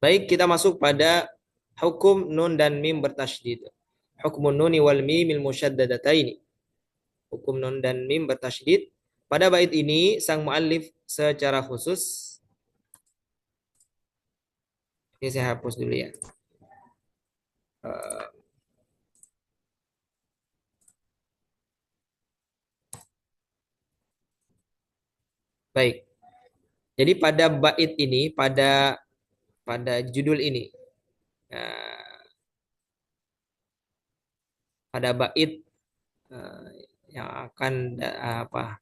Baik, kita masuk pada hukum nun dan mim bertasydid. Hukum nuni wal mimil musyaddadataini. Hukum nun dan mim bertasydid. Pada bait ini sang muallif secara khusus, ini saya hapus dulu ya. Eh, Baik. Jadi pada bait ini, pada pada judul ini, eh, pada bait eh, yang akan apa?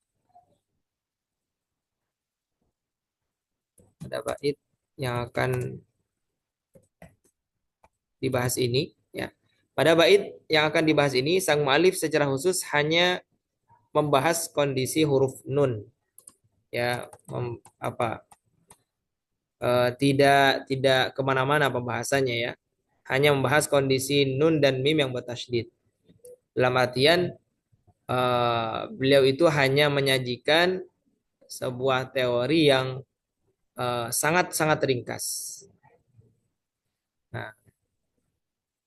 Pada bait yang akan dibahas ini, ya. Pada bait yang akan dibahas ini, sang mu'alif secara khusus hanya membahas kondisi huruf nun, ya, tidak kemana-mana pembahasannya, ya. Hanya membahas kondisi nun dan mim yang bertasydid. Dalam artian beliau itu hanya menyajikan sebuah teori yang sangat-sangat ringkas. Nah,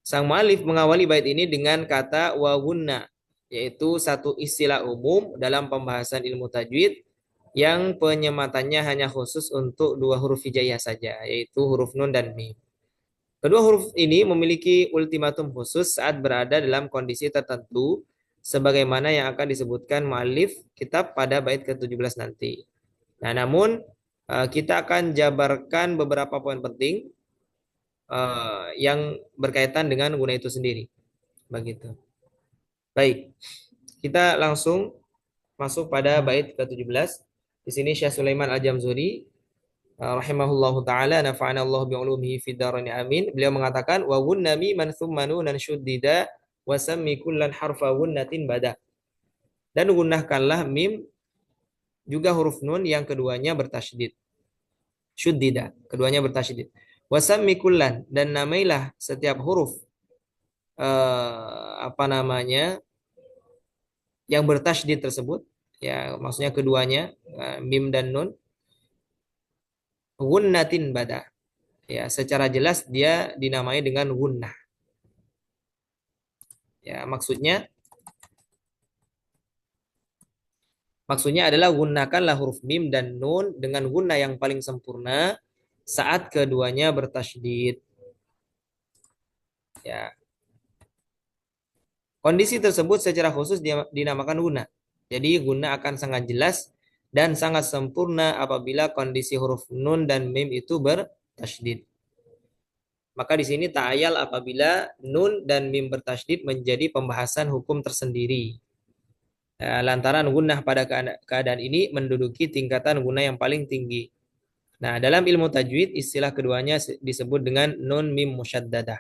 sang mu'alif mengawali bait ini dengan kata wawunna, yaitu satu istilah umum dalam pembahasan ilmu tajwid yang penyematannya hanya khusus untuk dua huruf hijaiyah saja, yaitu huruf nun dan mim. Kedua huruf ini memiliki ultimatum khusus saat berada dalam kondisi tertentu, sebagaimana yang akan disebutkan mu'alif kitab pada bait ke-17 nanti. Nah, namun kita akan jabarkan beberapa poin penting yang berkaitan dengan guna itu sendiri. Begitu. Baik, kita langsung masuk pada bait ke-17. Di sini Syekh Sulaiman Al-Jamzuri rahimahullahu taala nafa'ana Allah bi ulumihi fid dharain amin. Beliau mengatakan wa gunnami man thumma nunan syuddida wa sammi kullan harfa gunnatin bada. Dan gunnahkanlah mim juga huruf nun yang keduanya bertasydid. Syuddida, keduanya bertasydid. Wa sammi kullan, dan namailah setiap huruf apa namanya yang bertasydid tersebut, ya maksudnya keduanya mim dan nun, gunnatin bada, ya secara jelas dia dinamai dengan gunnah, ya maksudnya adalah gunakanlah huruf mim dan nun dengan gunnah yang paling sempurna saat keduanya bertasydid, ya. Kondisi tersebut secara khusus dinamakan guna. Jadi guna akan sangat jelas dan sangat sempurna apabila kondisi huruf nun dan mim itu bertasydid. Maka di sini ta'ayal apabila nun dan mim bertasydid menjadi pembahasan hukum tersendiri. Lantaran gunnah pada keadaan ini menduduki tingkatan guna yang paling tinggi. Nah, dalam ilmu tajwid istilah keduanya disebut dengan nun mim musyaddadah.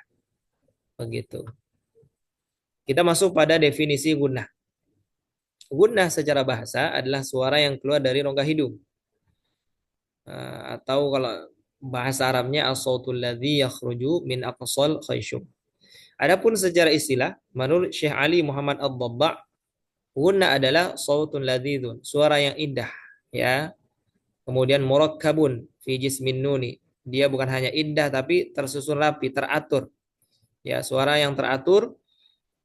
Begitu. Kita masuk pada definisi gunnah. Gunnah secara bahasa adalah suara yang keluar dari rongga hidung. Atau kalau bahasa Arabnya as-sautul ladzi yakhruju min aqsal khayshum. Adapun secara istilah, menurut Syekh Ali Muhammad Ad-Dabba', gunnah adalah sautun ladzidun, suara yang indah, ya. Kemudian murakkabun fi jismin nuni. Dia bukan hanya indah tapi tersusun rapi, teratur. Ya, suara yang teratur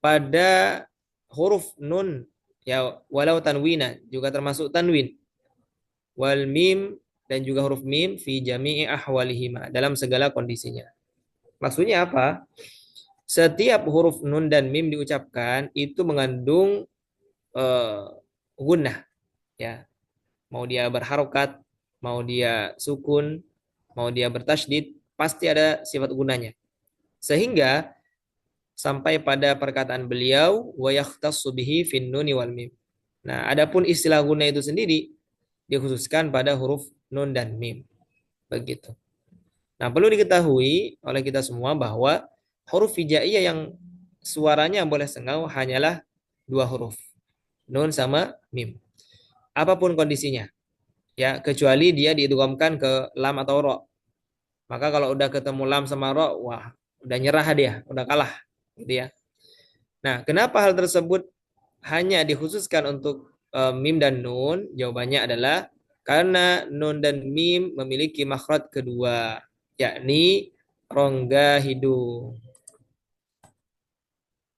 pada huruf nun, ya, walau tanwina juga termasuk tanwin, wal mim dan juga huruf mim fi jami'i ahwalihima, dalam segala kondisinya. Maksudnya apa? Setiap huruf nun dan mim diucapkan itu mengandung uh, gunnah, ya. Mau dia berharokat, mau dia sukun, mau dia bertasydid, pasti ada sifat gunanya. Sehingga sampai pada perkataan beliau wa yakhtassu bihi fin nuni wal mim. Nah, adapun istilah guna itu sendiri dikhususkan pada huruf nun dan mim. Begitu. Nah, perlu diketahui oleh kita semua bahwa huruf hijaiyah yang suaranya boleh sengau hanyalah dua huruf, nun sama mim. Apapun kondisinya, ya, kecuali dia diidghamkan ke lam atau ro. Maka kalau udah ketemu lam sama ro, wah, udah nyerah dia, udah kalah, gitu ya. Nah, kenapa hal tersebut hanya dikhususkan untuk mim dan nun? Jawabannya adalah karena nun dan mim memiliki makhraj kedua, yakni rongga hidung.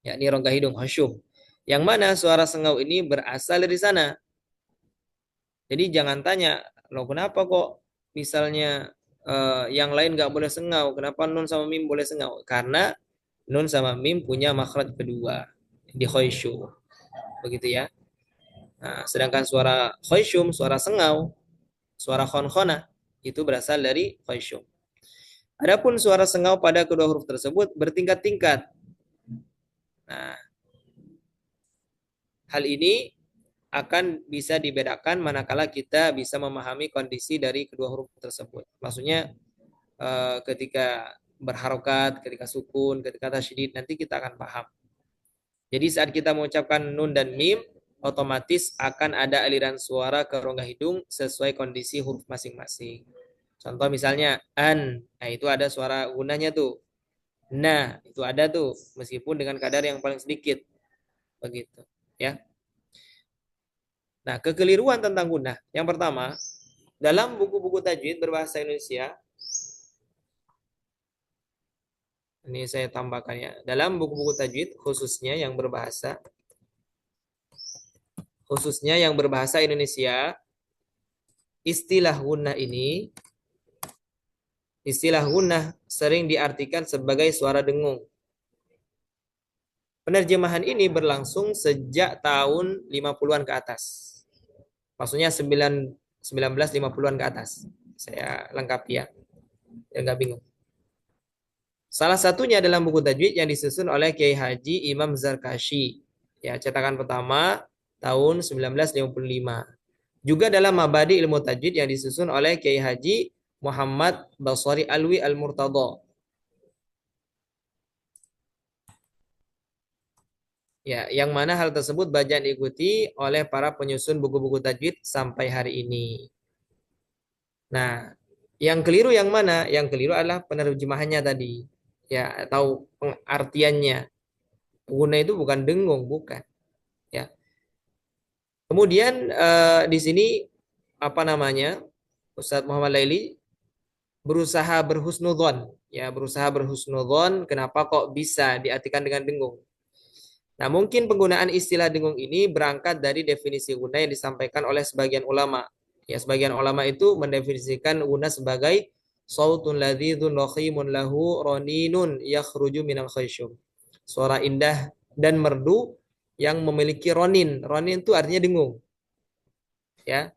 Yakni rongga hidung, khusyum. Yang mana suara sengau ini berasal dari sana. Jadi jangan tanya, loh kenapa kok misalnya yang lain nggak boleh sengau, kenapa nun sama mim boleh sengau? Karena nun sama mim punya makhraj kedua di khusyum. Begitu ya. Nah, sedangkan suara khusyum, suara sengau, suara khonkhonah itu berasal dari khusyum. Adapun suara sengau pada kedua huruf tersebut bertingkat-tingkat. Nah, hal ini akan bisa dibedakan manakala kita bisa memahami kondisi dari kedua huruf tersebut. Maksudnya ketika berharokat, ketika sukun, ketika tasydid, nanti kita akan paham. Jadi saat kita mengucapkan nun dan mim, otomatis akan ada aliran suara ke rongga hidung sesuai kondisi huruf masing-masing. Contoh misalnya an, nah itu ada suara gunanya tuh. Nah, itu ada tuh meskipun dengan kadar yang paling sedikit. Begitu, ya. Nah, kekeliruan tentang gunnah. Yang pertama, dalam buku-buku tajwid berbahasa Indonesia, ini saya tambahkan ya. Dalam buku-buku tajwid khususnya yang berbahasa Indonesia, istilah gunnah sering diartikan sebagai suara dengung. Penerjemahan ini berlangsung sejak tahun 50-an ke atas. Maksudnya 1950-an ke atas. Saya lengkapi ya. Ya nggak bingung. Salah satunya dalam buku tajwid yang disusun oleh Kiai Haji Imam Zarkashi. Ya, cetakan pertama tahun 1955. Juga dalam Mabadi Ilmu Tajwid yang disusun oleh Kiai Haji Muhammad Basri Alwi Al-Murtadha. Ya, yang mana hal tersebut banyak diikuti oleh para penyusun buku-buku tajwid sampai hari ini. Nah, yang keliru yang mana? Yang keliru adalah penerjemahannya tadi. Ya, atau pengartiannya. Guna itu bukan dengung, bukan. Ya. Kemudian di sini apa namanya? Ustadz Muhammad Laili berusaha berhusnudzon, ya, berusaha berhusnudzon kenapa kok bisa diartikan dengan dengung. Nah, mungkin penggunaan istilah dengung ini berangkat dari definisi guna yang disampaikan oleh sebagian ulama. Ya, sebagian ulama itu mendefinisikan guna sebagai sautun ladzizun rakhimun lahu raninun yakhruju minal khaysyum. Suara indah dan merdu yang memiliki ronin. Ronin itu artinya dengung. Ya,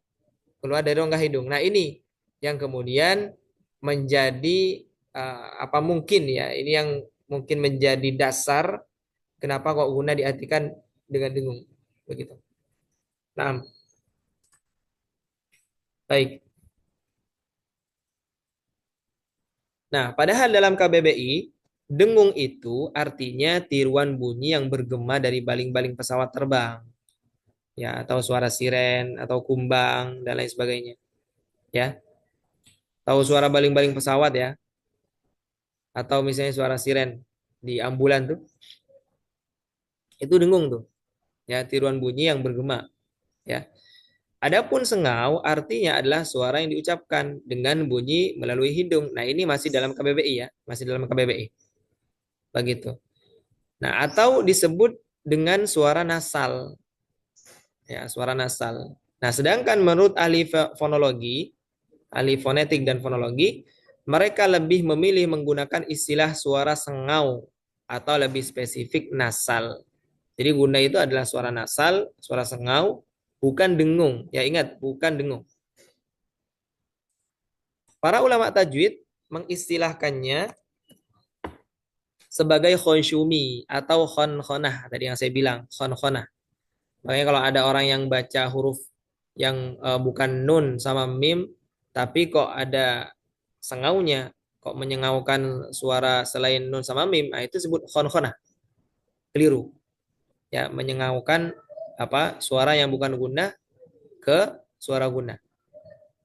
keluar dari rongga hidung. Nah, ini yang kemudian menjadi apa mungkin ya, ini yang mungkin menjadi dasar kenapa kok guna diartikan dengan dengung begitu. Nah, baik. Nah, padahal dalam KBBI dengung itu artinya tiruan bunyi yang bergema dari baling-baling pesawat terbang, ya, atau suara siren atau kumbang dan lain sebagainya. Ya, tahu suara baling-baling pesawat ya, atau misalnya suara siren di ambulan tuh, itu dengung tuh, ya, tiruan bunyi yang bergema. Ya. Adapun sengau artinya adalah suara yang diucapkan dengan bunyi melalui hidung. Nah, ini masih dalam KBBI ya, masih dalam KBBI. Begitu. Nah, atau disebut dengan suara nasal. Ya, suara nasal. Nah, sedangkan menurut ahli fonologi, ahli fonetik dan fonologi, mereka lebih memilih menggunakan istilah suara sengau atau lebih spesifik nasal. Jadi guna itu adalah suara nasal, suara sengau, bukan dengung. Ya ingat, bukan dengung. Para ulama tajwid mengistilahkannya sebagai khonsyumi atau khonkhonah. Tadi yang saya bilang, khonkhonah. Makanya kalau ada orang yang baca huruf yang bukan nun sama mim, tapi kok ada sengaunya, kok menyengaukan suara selain nun sama mim, nah itu disebut khonkhonah. Keliru. Ya, menyengaukan apa suara yang bukan guna ke suara guna.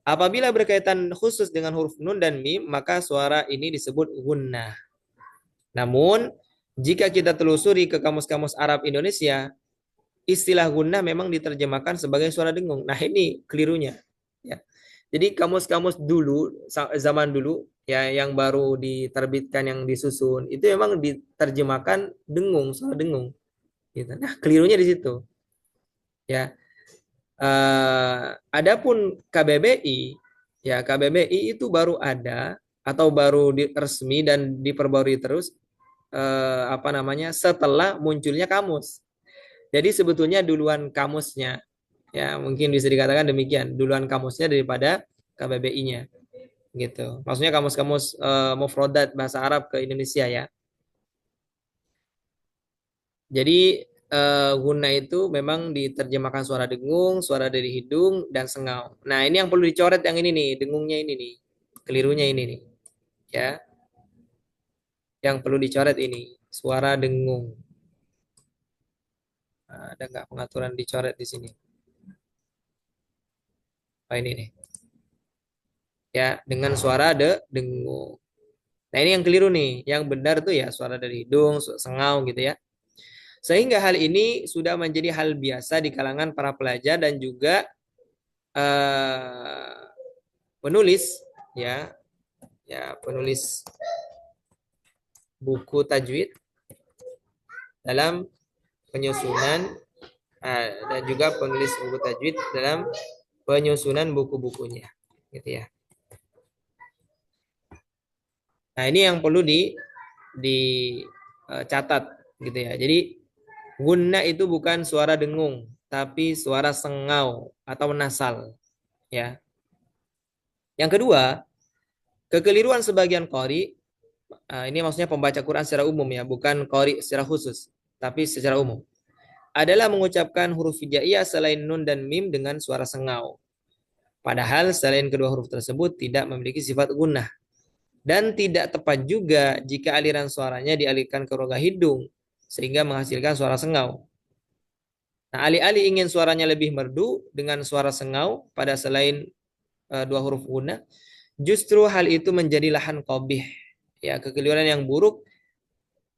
Apabila berkaitan khusus dengan huruf nun dan mim, maka suara ini disebut gunnah. Namun, jika kita telusuri ke kamus-kamus Arab Indonesia, istilah gunnah memang diterjemahkan sebagai suara dengung. Nah, ini kelirunya. Ya. Jadi kamus-kamus dulu, zaman dulu ya yang baru diterbitkan, yang disusun itu memang diterjemahkan dengung, suara dengung gitu. Nah, kelirunya di situ ya. Adapun KBBI ya, KBBI itu baru ada atau baru resmi dan diperbarui terus apa namanya, setelah munculnya kamus. Jadi sebetulnya duluan kamusnya, ya mungkin bisa dikatakan demikian, duluan kamusnya daripada KBBI-nya gitu. Maksudnya kamus-kamus mufradat bahasa Arab ke Indonesia ya. Jadi guna itu memang diterjemahkan suara dengung, suara dari hidung, dan sengau. Nah, ini yang perlu dicoret yang ini nih, dengungnya ini nih. Kelirunya ini nih. Ya, yang perlu dicoret ini, suara dengung. Nah, ada nggak pengaturan dicoret di sini? Oh, ini nih. Ya, dengan suara dengung. Nah, ini yang keliru nih. Yang benar tuh ya suara dari hidung, sengau gitu ya. Sehingga hal ini sudah menjadi hal biasa di kalangan para pelajar dan juga eh, penulis ya, ya penulis buku tajwid dalam penyusunan dan juga penulis buku tajwid dalam penyusunan buku-bukunya gitu ya. Nah, ini yang perlu dicatat gitu ya. Jadi gunna itu bukan suara dengung, tapi suara sengau atau nasal ya. Yang kedua, kekeliruan sebagian qari, ini maksudnya pembaca Quran secara umum ya, bukan qari secara khusus, tapi secara umum, adalah mengucapkan huruf hijaiyah selain nun dan mim dengan suara sengau. Padahal selain kedua huruf tersebut tidak memiliki sifat gunnah. Dan tidak tepat juga jika aliran suaranya dialihkan ke rongga hidung, sehingga menghasilkan suara sengau. Nah, alih-alih ingin suaranya lebih merdu dengan suara sengau pada selain dua huruf gunnah, justru hal itu menjadi lahan qabih, ya kekeliruan yang buruk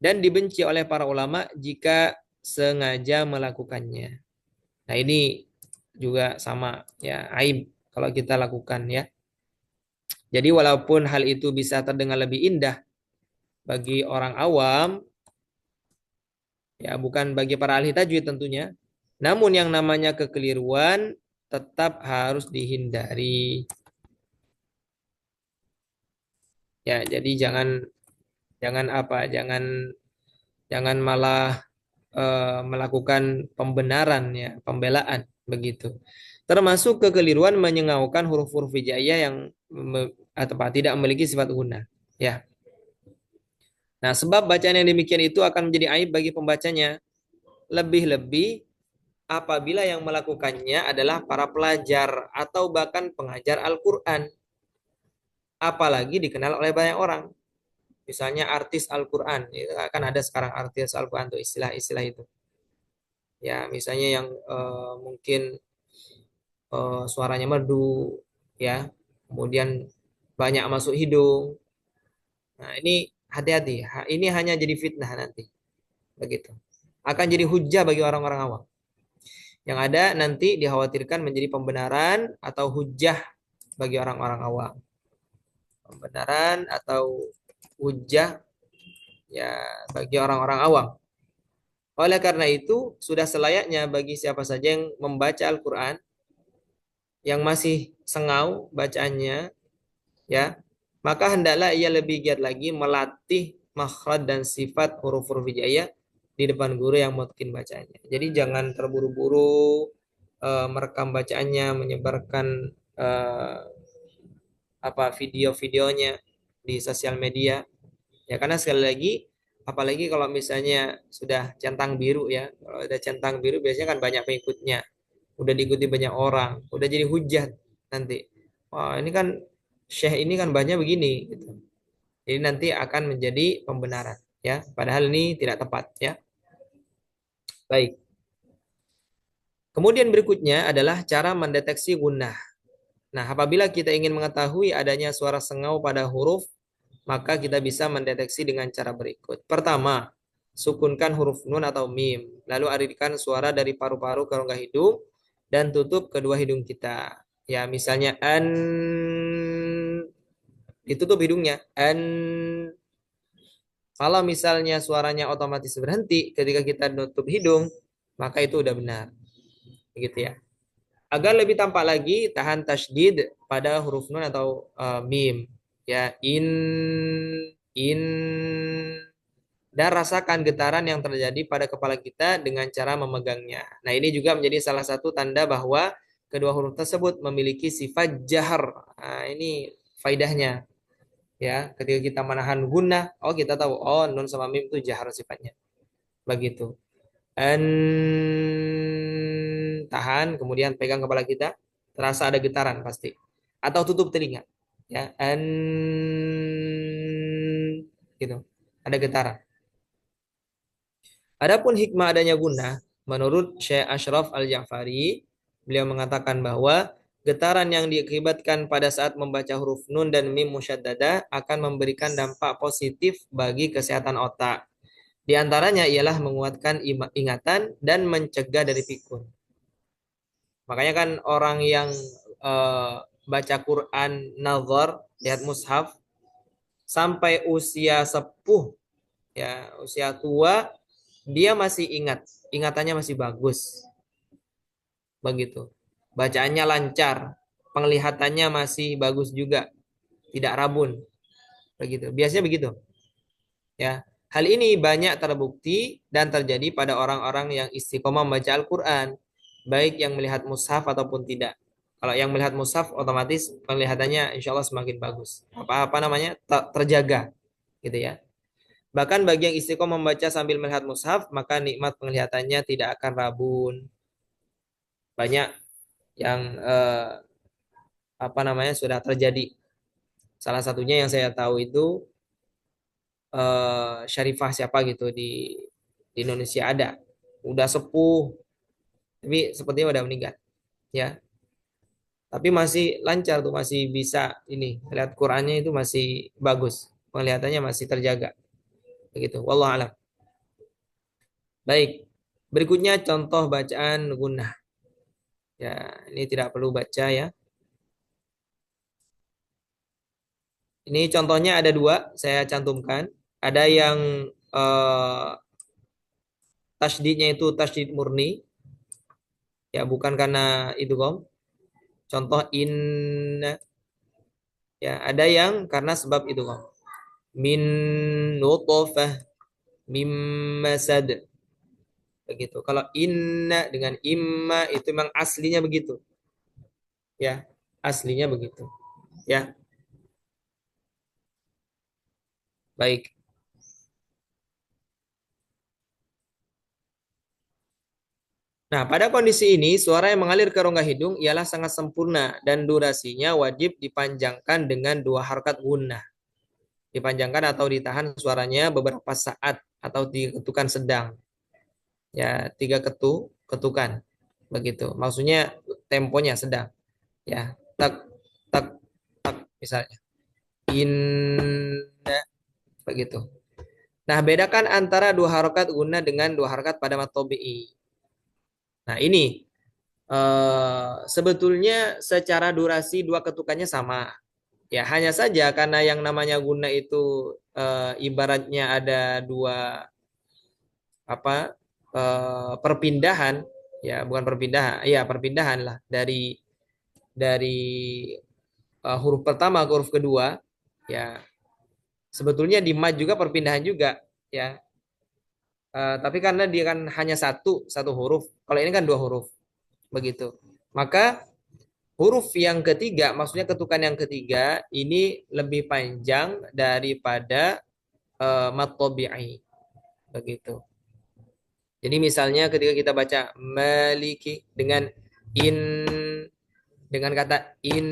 dan dibenci oleh para ulama jika sengaja melakukannya. Nah, ini juga sama ya, aib kalau kita lakukan ya. Jadi walaupun hal itu bisa terdengar lebih indah bagi orang awam, ya bukan bagi para ahli tajwid tentunya, namun yang namanya kekeliruan tetap harus dihindari. Ya, jadi jangan jangan apa, jangan jangan malah melakukan pembenaran ya, pembelaan begitu. Termasuk kekeliruan menyengaukan huruf-huruf hijaiyah yang atau tidak memiliki sifat guna. Ya. Nah, sebab bacaan yang demikian itu akan menjadi aib bagi pembacanya. Lebih-lebih apabila yang melakukannya adalah para pelajar atau bahkan pengajar Al-Quran. Apalagi dikenal oleh banyak orang. Misalnya artis Al-Quran. Itu kan ada sekarang artis Al-Quran itu istilah-istilah itu. Ya, misalnya yang mungkin suaranya merdu, ya, kemudian banyak masuk hidung. Nah, ini hati-hati. Ini hanya jadi fitnah nanti, begitu. Akan jadi hujah bagi orang-orang awam. Yang ada nanti dikhawatirkan menjadi pembenaran atau hujah bagi orang-orang awam. Pembenaran atau hujah ya bagi orang-orang awam. Oleh karena itu, sudah selayaknya bagi siapa saja yang membaca Al-Quran, yang masih sengau bacaannya, ya, maka hendaklah ia lebih giat lagi melatih makhraj dan sifat huruf-huruf hijaiyah di depan guru yang mungkin bacanya. Jadi jangan terburu-buru merekam bacaannya, menyebarkan eh, apa video-videonya di sosial media. Ya karena sekali lagi, apalagi kalau misalnya sudah centang biru ya, kalau ada centang biru biasanya kan banyak pengikutnya, udah diikuti banyak orang, udah jadi hujat nanti. Wah ini kan syekh ini kan banyak begini gitu. Jadi nanti akan menjadi pembenaran ya. Padahal ini tidak tepat ya. Baik. Kemudian berikutnya adalah cara mendeteksi gunnah. Nah, apabila kita ingin mengetahui adanya suara sengau pada huruf, maka kita bisa mendeteksi dengan cara berikut. Pertama, sukunkan huruf nun atau mim, lalu alirkan suara dari paru-paru ke rongga hidung dan tutup kedua hidung kita. Ya, misalnya an ditutup hidungnya. An kalau misalnya suaranya otomatis berhenti ketika kita nutup hidung, maka itu udah benar. Begitu ya. Agar lebih tampak lagi, tahan tasydid pada huruf nun atau mim. Ya, in dan rasakan getaran yang terjadi pada kepala kita dengan cara memegangnya. Nah, ini juga menjadi salah satu tanda bahwa kedua huruf tersebut memiliki sifat jahar. Nah, ini faidahnya. Ya, ketika kita menahan gunnah, oh kita tahu, oh nun sama mim itu jahar sifatnya. Begitu. An tahan, kemudian pegang kepala kita, terasa ada getaran pasti. Atau tutup telinga. Ya, an gitu. Ada getaran. Adapun hikmah adanya gunnah, menurut Syekh Ashraf Al-Ja'fari, beliau mengatakan bahwa getaran yang diakibatkan pada saat membaca huruf nun dan mim musyaddadah akan memberikan dampak positif bagi kesehatan otak. Di antaranya ialah menguatkan ingatan dan mencegah dari pikun. Makanya kan orang yang eh, baca Quran nazar, lihat mushaf sampai usia sepuh, ya usia tua, dia masih ingat, ingatannya masih bagus, begitu. Bacaannya lancar, penglihatannya masih bagus juga, tidak rabun, begitu. Biasanya begitu, ya. Hal ini banyak terbukti dan terjadi pada orang-orang yang istiqomah membaca Al-Quran, baik yang melihat mushaf ataupun tidak. Kalau yang melihat mushaf, otomatis penglihatannya insya Allah semakin bagus. Apa namanya? Terjaga, gitu ya. Bahkan bagi yang istiqomah membaca sambil melihat mushaf, maka nikmat penglihatannya tidak akan rabun. Banyak yang apa namanya sudah terjadi. Salah satunya yang saya tahu itu Syarifah siapa gitu di Indonesia ada. Udah sepuh, tapi sepertinya udah meninggal. Ya, tapi masih lancar tuh, masih bisa ini. Lihat Qurannya itu masih bagus. Penglihatannya masih terjaga. Begitu. Wallahu alam. Baik. Berikutnya contoh bacaan gunnah. Ya, ini tidak perlu baca ya. Ini contohnya ada dua, saya cantumkan. Ada yang eh, tasydidnya itu tasydid murni, ya bukan karena itu kom. Contoh in, ya ada yang karena sebab itu kom. Min nutfah mim masad, begitu. Kalau inna dengan imma itu memang aslinya begitu, ya aslinya begitu, ya baik. Nah, pada kondisi ini, suara yang mengalir ke rongga hidung ialah sangat sempurna dan durasinya wajib dipanjangkan dengan dua harokat gunnah. Dipanjangkan atau ditahan suaranya beberapa saat atau diketukan sedang. Ya, tiga ketukan. Begitu. Maksudnya temponya sedang. Ya, tak, tak, tak, misalnya. Inna, begitu. Nah, bedakan antara dua harokat gunnah dengan dua harokat pada mat tabi'i. Nah, ini sebetulnya secara durasi dua ketukannya sama. Ya, hanya saja karena yang namanya guna itu ibaratnya ada dua apa perpindahan, ya bukan perpindahan, ya perpindahan lah dari huruf pertama ke huruf kedua, ya sebetulnya di mad juga perpindahan juga, ya. Tapi karena dia kan hanya satu huruf, kalau ini kan dua huruf, begitu. Maka huruf yang ketiga, maksudnya ketukan yang ketiga ini lebih panjang daripada mat tabi'i, begitu. Jadi misalnya ketika kita baca maliki dengan in, dengan kata in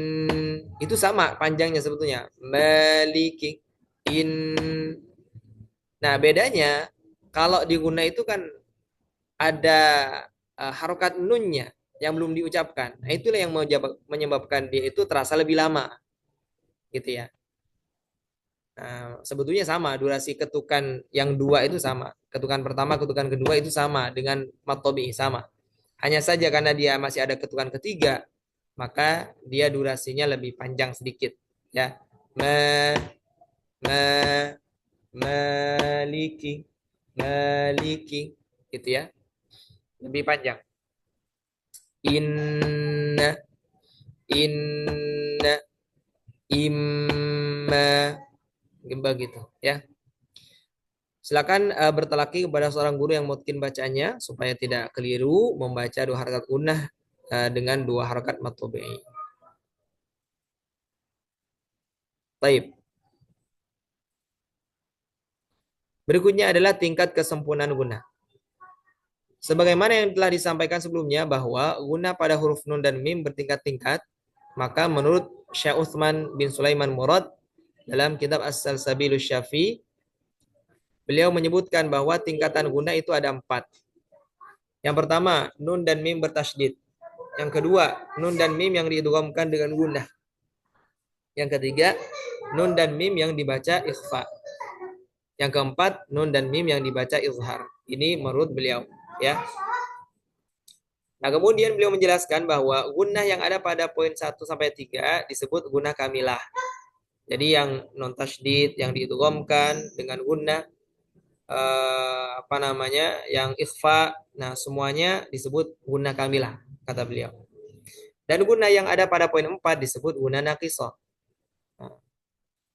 itu sama panjangnya sebetulnya. Maliki in. Nah, bedanya kalau di guna itu kan ada harokat nunnya yang belum diucapkan. Nah, itulah yang menyebabkan dia itu terasa lebih lama, gitu ya. Nah, sebetulnya sama, durasi ketukan yang dua itu sama. Ketukan pertama, ketukan kedua itu sama dengan matobi sama. Hanya saja karena dia masih ada ketukan ketiga, maka dia durasinya lebih panjang sedikit ya. Ma ma maliki maliki gitu ya. Lebih panjang. Inna inna imma begitu ya. Silakan bertalaki kepada seorang guru yang mungkin bacanya supaya tidak keliru membaca dua harakat gunnah dengan dua harakat matbu'i. Baik. Berikutnya adalah tingkat kesempurnaan gunnah. Sebagaimana yang telah disampaikan sebelumnya bahwa gunnah pada huruf nun dan mim bertingkat-tingkat, maka menurut Syekh Utsman bin Sulaiman Murad dalam kitab As-Salsabilus Syafi, beliau menyebutkan bahwa tingkatan gunnah itu ada 4. Yang pertama, nun dan mim bertasydid. Yang kedua, nun dan mim yang diidghamkan dengan gunnah. Yang ketiga, nun dan mim yang dibaca ikhfa. Yang keempat, nun dan mim yang dibaca izhar. Ini menurut beliau, ya. Nah, kemudian beliau menjelaskan bahwa gunnah yang ada pada poin 1 sampai 3 disebut gunnah kamilah. Jadi yang non tasydid, yang diidghamkan dengan gunnah yang ikhfa, nah semuanya disebut gunnah kamilah, kata beliau. Dan gunnah yang ada pada poin 4 disebut gunnah naqisah. Nah,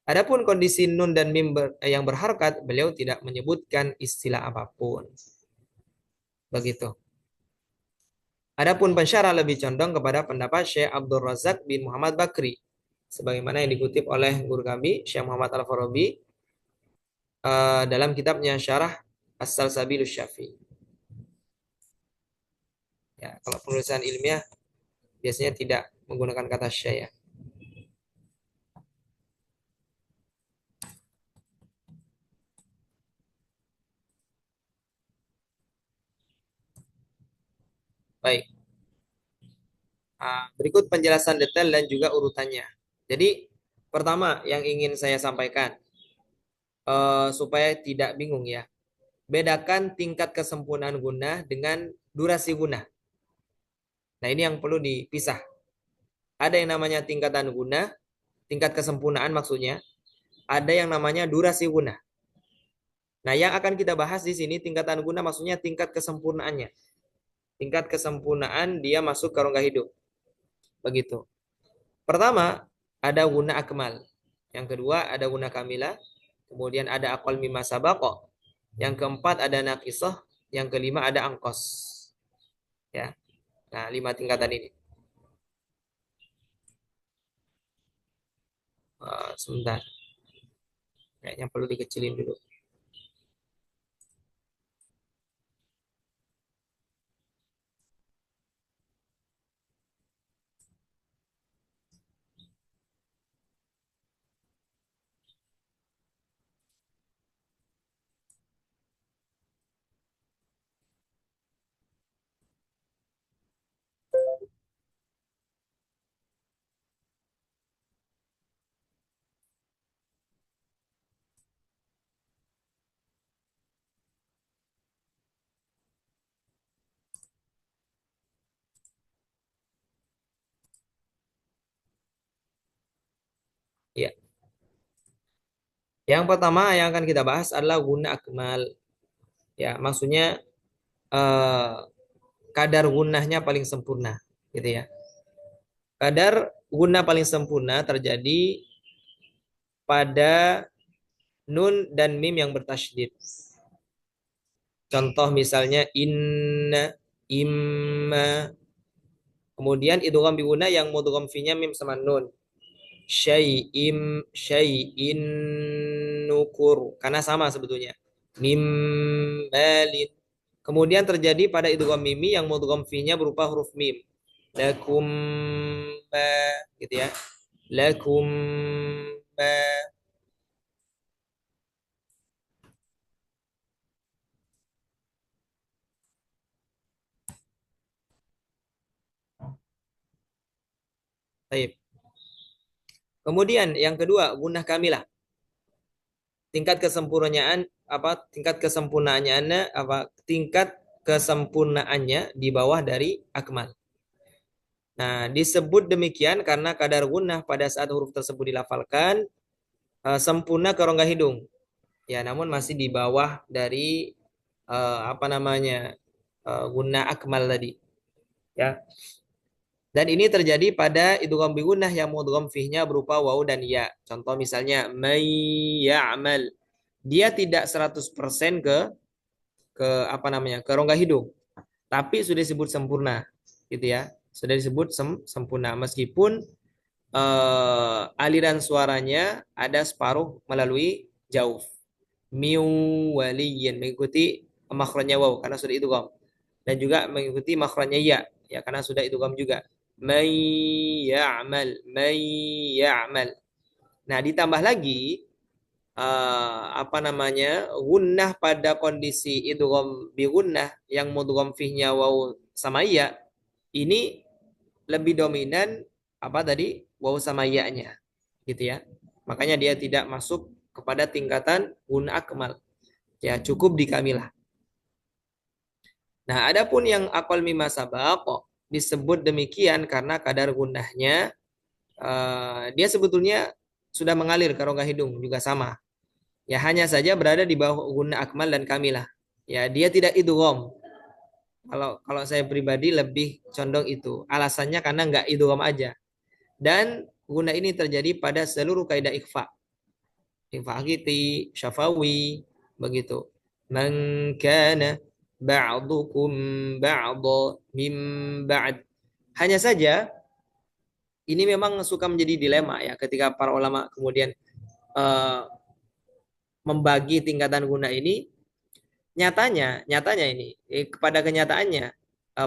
adapun kondisi nun dan mim yang berharkat, beliau tidak menyebutkan istilah apapun. Begitu. Adapun pensyarah lebih condong kepada pendapat Syekh Abdul Razak bin Muhammad Bakri, sebagaimana yang dikutip oleh guru kami Syekh Muhammad Al-Farabi dalam kitabnya Syarah As-Salsabilus Syafi. Ya, kalau penulisan ilmiah biasanya tidak menggunakan kata syekh ya. Baik. Berikut penjelasan detail dan juga urutannya. Jadi pertama yang ingin saya sampaikan supaya tidak bingung ya. Bedakan tingkat kesempurnaan gunnah dengan durasi gunnah. Nah, ini yang perlu dipisah. Ada yang namanya tingkatan gunnah, tingkat kesempurnaan maksudnya. Ada yang namanya durasi gunnah. Nah, yang akan kita bahas di sini tingkatan gunnah maksudnya tingkat kesempurnaannya. Tingkat kesempurnaan dia masuk ke rongga hidup. Begitu. Pertama, ada gunnah akmal. Yang kedua, ada gunnah kamilah. Kemudian ada aqal mimma sabaqa. Yang keempat ada naqisah. Yang kelima ada angkos. Ya. Nah, 5 tingkatan ini. Sebentar. Kayaknya perlu dikecilin dulu. Ya. Yang pertama yang akan kita bahas adalah gunnah akmal. Ya, maksudnya eh, kadar gunnahnya paling sempurna, gitu ya. Kadar gunnah paling sempurna terjadi pada nun dan mim yang bertasydid. Contoh misalnya inna, imma. Kemudian idgham bi guna yang mudgham fi-nya mim sama nun. Syai'in nukur. Karena sama sebetulnya. Mim balin. Kemudian terjadi pada idgham mimi yang mudgham fi-nya berupa huruf mim. Lakum ma gitu ya. Lakum ma. Baik. Kemudian yang kedua, gunnah kamilah. Tingkat kesempurnaan tingkat kesempurnaannya di bawah dari akmal. Nah, disebut demikian karena kadar gunnah pada saat huruf tersebut dilafalkan sempurna ke rongga hidung. Ya, namun masih di bawah dari apa namanya gunnah akmal tadi. Ya. Dan ini terjadi pada idgham bi gunnah yang mudgham fihnya berupa waw dan ya. Contoh misalnya may ya'mal. Dia tidak 100% ke apa namanya? Ke rongga hidung, tapi sudah disebut sempurna. Gitu ya. Sudah disebut sempurna meskipun aliran suaranya ada separuh melalui jauf. Miu waliyin mengikuti makhrajnya waw karena sudah idgham dan juga mengikuti makhrajnya ya ya karena sudah idgham juga. May may ya'mal. Nah, ditambah lagi apa namanya? Gunnah pada kondisi idgham bi gunnah yang mudgham fihnya waw sama ya ini lebih dominan apa tadi? Waw sama ya-nya. Gitu ya. Makanya dia tidak masuk kepada tingkatan gunnah akmal. Ya, cukup di kamilah. Nah, adapun yang akal mimma sabaq disebut demikian karena kadar gunnahnya dia sebetulnya sudah mengalir ke rongga hidung juga sama. Ya, hanya saja berada di bawah gunnah akmal dan kamilah. Ya, dia tidak idgham. Kalau saya pribadi lebih condong itu. Alasannya karena nggak idgham aja. Dan gunnah ini terjadi pada seluruh kaidah ikhfa. Ikhfa akiti, syafawi, begitu. Man kana ba'dukum ba'da mim ba'd. Hanya saja ini memang suka menjadi dilema ya ketika para ulama kemudian uh, membagi tingkatan guna ini nyatanya ini kepada kenyataannya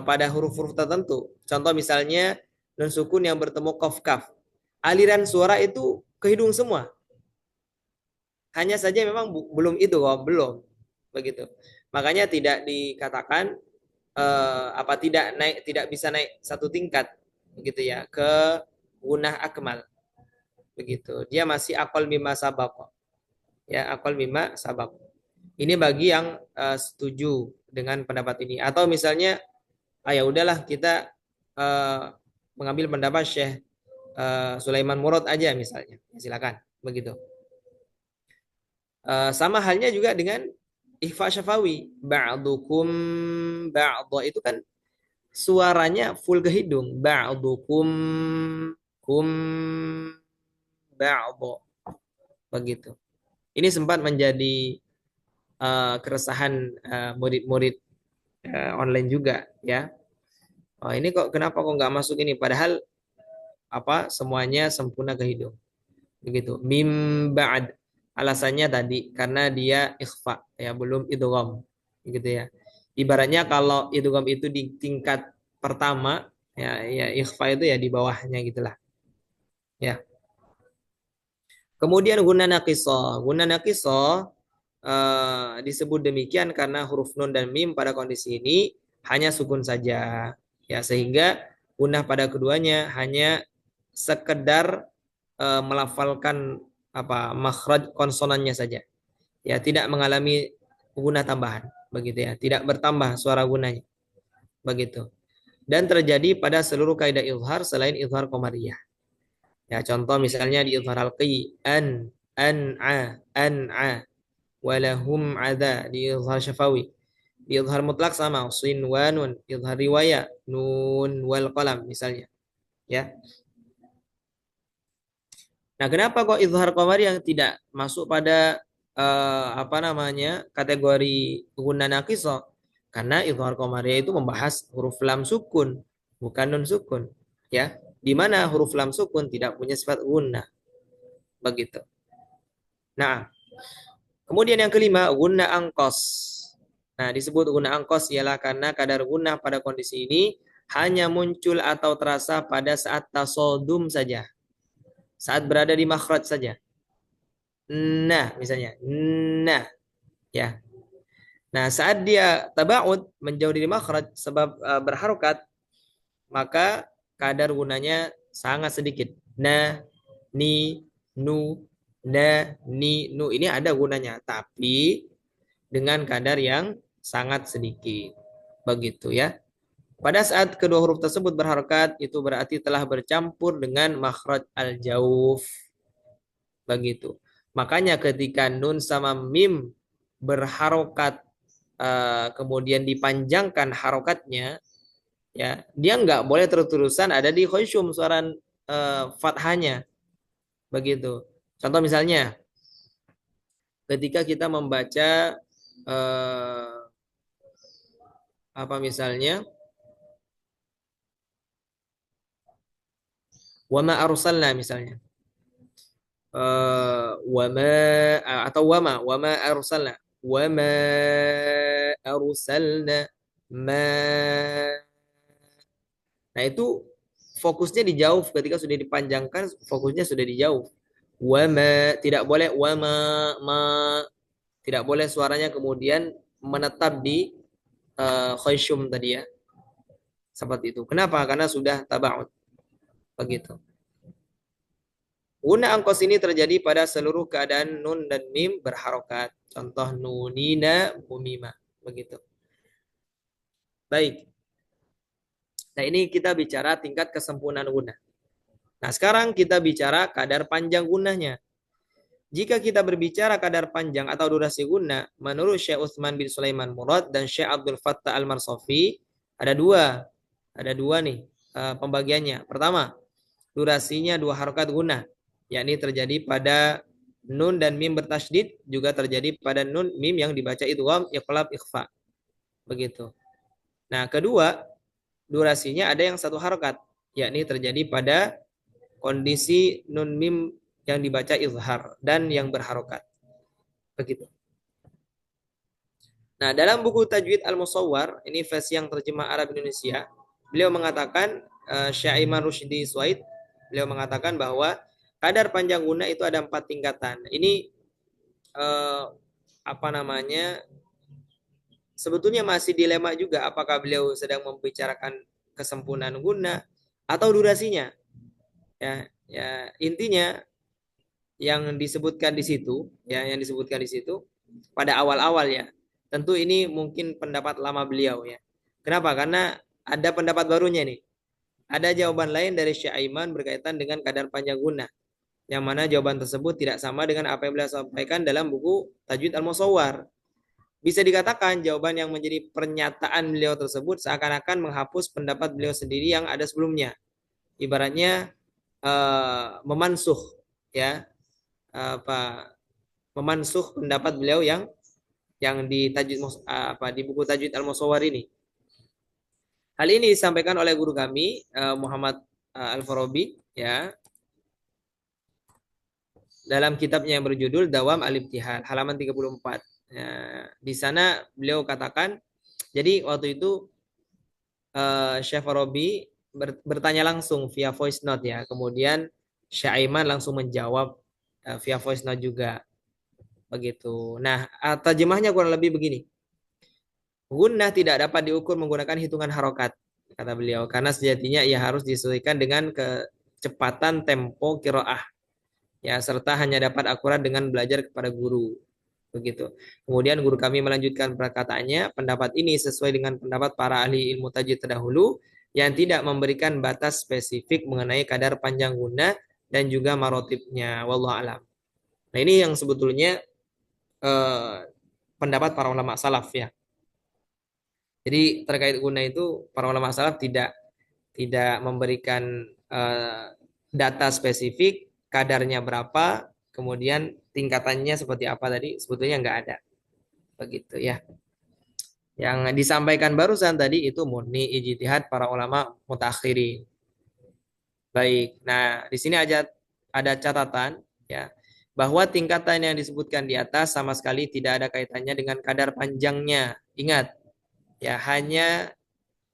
pada huruf-huruf tertentu. Contoh misalnya nun sukun yang bertemu qaf kaf. Aliran suara itu ke hidung semua. Hanya saja memang belum itu kok, belum begitu. Makanya tidak dikatakan apa tidak bisa naik satu tingkat begitu ya ke gunah akmal begitu. Dia masih akal mimma sabaq. Ya, akal mimma sabaq. Ini bagi yang setuju dengan pendapat ini atau misalnya ya udahlah kita mengambil pendapat Syekh Sulaiman Murad aja misalnya. Silakan begitu. Sama halnya juga dengan ikhfa syafawi. Ba'dukum ba'dha itu kan suaranya full ke hidung. Ba'dukum kum ba'dha. Begitu. Ini sempat menjadi keresahan murid-murid online juga ya. Oh, ini kok kenapa kok nggak masuk ini? Padahal apa semuanya sempurna ke hidung. Begitu. Mim ba'd. Alasannya tadi karena dia ikhfa ya belum idgham gitu ya. Ibaratnya kalau idgham itu di tingkat pertama ya ikhfa itu ya di bawahnya gitulah. Ya. Kemudian guna naqisah. Guna naqisah disebut demikian karena huruf nun dan mim pada kondisi ini hanya sukun saja. Ya, sehingga gunah pada keduanya hanya sekedar melafalkan apa makhraj konsonannya saja. Ya, tidak mengalami guna tambahan, begitu ya. Tidak bertambah suara gunanya. Begitu. Dan terjadi pada seluruh kaidah izhar selain izhar qamariyah. Ya, contoh misalnya di izhar al-qi an'a walahum ada di izhar syafawi. Di izhar mutlak sama sin wa nun, izhar riwayah nun wal qalam misalnya. Ya. Nah, kenapa kok izhar qamari yang tidak masuk pada apa namanya kategori guna naqisah? Karena izhar qamari itu membahas huruf lam sukun, bukan nun sukun. Ya, di mana huruf lam sukun tidak punya sifat guna. Begitu. Nah, kemudian yang kelima, guna angkos. Nah, disebut guna angkos ialah karena kadar guna pada kondisi ini hanya muncul atau terasa pada saat tasodum saja. Saat berada di makhraj saja. Nah, misalnya. Nah, ya. Nah, saat dia tabaud menjauh dari makhraj sebab berharokat, maka kadar gunanya sangat sedikit. Nah, ni, nu, na, ni, nu ini ada gunanya, tapi dengan kadar yang sangat sedikit. Begitu ya. Pada saat kedua huruf tersebut berharokat, itu berarti telah bercampur dengan makhraj al-jauf. Begitu. Makanya ketika nun sama mim berharokat, kemudian dipanjangkan harokatnya, ya dia nggak boleh terus-terusan ada di khusyum suara fathahnya. Begitu. Contoh misalnya, ketika kita membaca eh, apa misalnya, wama arsalna misalnya. Wama atau wama arsalna. Wama arsalna ma. Nah, itu fokusnya dijauh ketika sudah dipanjangkan, fokusnya sudah dijauh. Wama tidak boleh wama ma, tidak boleh suaranya kemudian menetap di khusyum tadi ya. Seperti itu. Kenapa? Karena sudah tabaud. Begitu. Guna angkos ini terjadi pada seluruh keadaan nun dan mim berharokat. Contoh nunina mumima. Begitu. Baik. Nah, ini kita bicara tingkat kesempurnaan guna. Nah, sekarang kita bicara kadar panjang gunanya. Jika kita berbicara kadar panjang atau durasi guna, menurut Syekh Utsman bin Sulaiman Murad dan Syekh Abdul Fattah Al-Marsafi, ada dua. Ada dua nih pembagiannya. Pertama, durasinya dua harokat guna, yakni terjadi pada nun dan mim bertasydid, juga terjadi pada nun mim yang dibaca idgham, iqlab, ikhfa. Begitu. Nah, kedua, durasinya ada yang satu harokat, yakni terjadi pada kondisi nun mim yang dibaca izhar dan yang berharokat. Begitu. Nah, dalam buku Tajwid Al-Musawwar, ini versi yang terjemah Arab Indonesia, beliau mengatakan, Syekh Iman Rushdi Suaid, beliau mengatakan bahwa kadar panjang guna itu ada 4 tingkatan. Ini eh, apa namanya? Sebetulnya masih dilema juga apakah beliau sedang membicarakan kesempurnaan guna atau durasinya. Ya, ya intinya yang disebutkan di situ, ya yang disebutkan di situ pada awal-awal ya. Tentu ini mungkin pendapat lama beliau ya. Kenapa? Karena ada pendapat barunya nih. Ada jawaban lain dari Syekh Aiman berkaitan dengan kadar panjang guna. Yang mana jawaban tersebut tidak sama dengan apa yang beliau sampaikan dalam buku Tajwid Al-Musawwar. Bisa dikatakan jawaban yang menjadi pernyataan beliau tersebut seakan-akan menghapus pendapat beliau sendiri yang ada sebelumnya. Ibaratnya memansuh ya, apa memansuh pendapat beliau yang di tajwid di buku Tajwid Al-Musawwar ini. Hal ini disampaikan oleh guru kami Muhammad Al-Farabi ya dalam kitabnya yang berjudul Dawam Al-Ibtihal halaman 34. Ya, di sana beliau katakan, jadi waktu itu Syekh Farabi bertanya langsung via voice note ya. Kemudian Syekh Aiman langsung menjawab via voice note juga. Begitu. Nah, terjemahnya kurang lebih begini. Gunnah tidak dapat diukur menggunakan hitungan harokat, kata beliau. Karena sejatinya ia harus disesuaikan dengan kecepatan tempo kiroah. Ya, serta hanya dapat akurat dengan belajar kepada guru. Begitu. Kemudian guru kami melanjutkan perkataannya, pendapat ini sesuai dengan pendapat para ahli ilmu tajwid terdahulu yang tidak memberikan batas spesifik mengenai kadar panjang guna dan juga marotibnya. Wallahu alam. Nah, ini yang sebetulnya eh, pendapat para ulama salaf ya. Jadi terkait guna itu para ulama salaf tidak tidak memberikan data spesifik, kadarnya berapa, kemudian tingkatannya seperti apa tadi sebetulnya nggak ada. Begitu ya. Yang disampaikan barusan tadi itu murni ijtihad para ulama mutakhirin. Baik. Nah, di sini ada catatan ya bahwa tingkatan yang disebutkan di atas sama sekali tidak ada kaitannya dengan kadar panjangnya. Ingat, ya hanya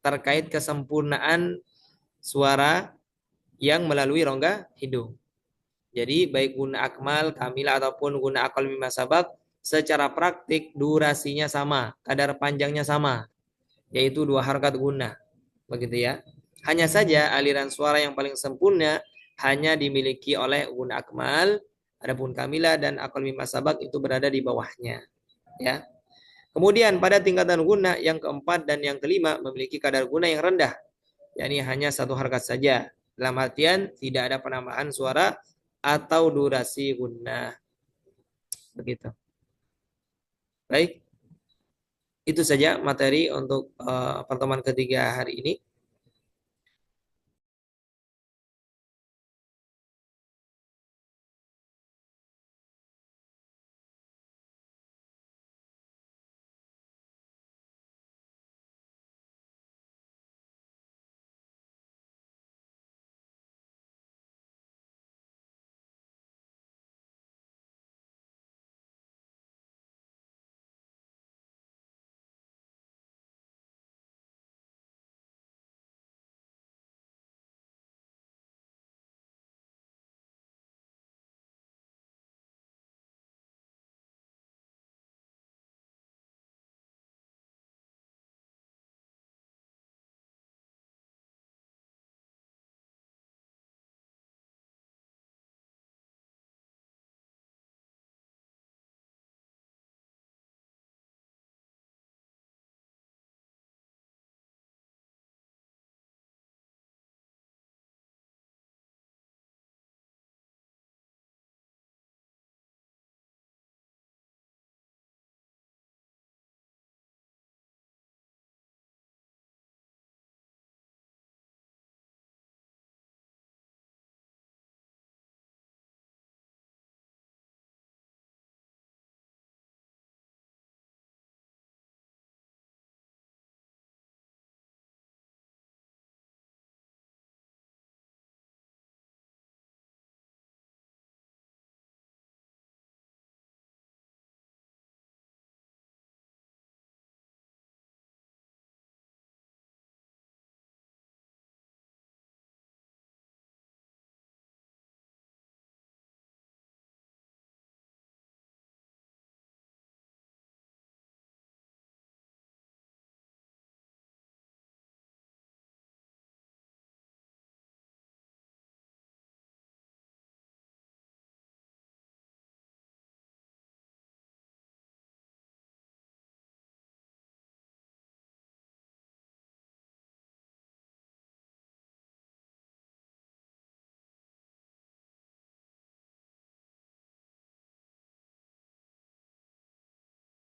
terkait kesempurnaan suara yang melalui rongga hidung. Jadi baik guna akmal, kamilah ataupun guna akal mimma sabak secara praktik durasinya sama, kadar panjangnya sama, yaitu dua harkat guna. Begitu ya. Hanya saja aliran suara yang paling sempurna hanya dimiliki oleh guna akmal, adapun kamilah dan akal mimma sabak itu berada di bawahnya. Ya. Kemudian pada tingkatan guna yang keempat dan yang kelima memiliki kadar guna yang rendah, yakni hanya satu harakat saja. Dalam artian tidak ada penambahan suara atau durasi guna. Begitu. Baik, itu saja materi untuk pertemuan ketiga hari ini.